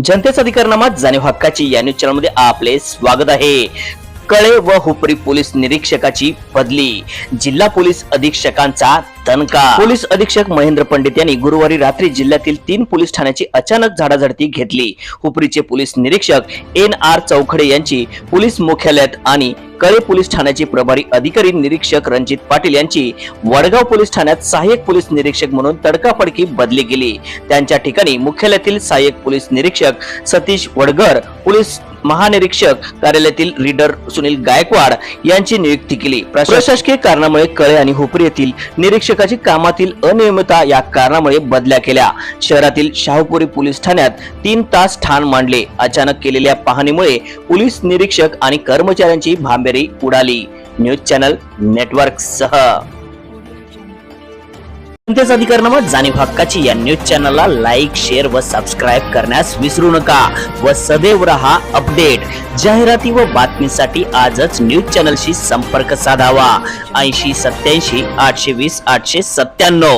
जनतेचा अधिकारनामा जाणीव हक्काची या न्यूज चॅनल मध्ये आपले स्वागत आहे। कळे व हुपरी पोलीस निरीक्षकाची बदली, जिल्हा पोलीस अधीक्षकांचा दणका। पोलीस अधीक्षक महेंद्र पंडित यांनी गुरुवारी रात्री जिल्ह्यातील 3 पोलीस ठाण्याची अचानक झाडाझडती घेतली। हुपरीचे पोलीस निरीक्षक NR चौखडे यांची पोलीस मुख्यालयात आणि कळे पोलीस ठाण्याचे प्रभारी अधिकारी निरीक्षक रणजित पाटील यांची वडगाव पोलीस ठाण्यात सहाय्यक पोलीस निरीक्षक म्हणून तडकाफडकी बदली केली। त्यांच्या ठिकाणी मुख्यालयातील सहाय्यक पोलीस निरीक्षक सतीश वडगर, पोलीस महानिरीक्षक कार्यालयातील रीडर सुनील गायकवाड यांची नियुक्ती केली। प्रशासकीय कारणामुळे कळे आणि हुपरी येथील निरीक्षकाची कामातील अनियमितता या कारणामुळे बदल्या केल्या। शहरातील शाहूपुरी पोलीस ठाण्यात 3 तास ठाण मांडले। अचानक केलेल्या पाहणीमुळे पोलीस निरीक्षक आणि कर्मचाऱ्यांची भांबेरी उडाली। न्यूज चॅनल नेटवर्क सह जनतेचा अधिकारनामा जाणीव हक्काची या न्यूज चॅनलला लाईक, शेअर व सबस्क्राईब करण्यास विसरू नका व सदैव रहा अपडेट। जाहिराती व बातमीसाठी आजच न्यूज चॅनलशी संपर्क साधावा। 80 87 820 897।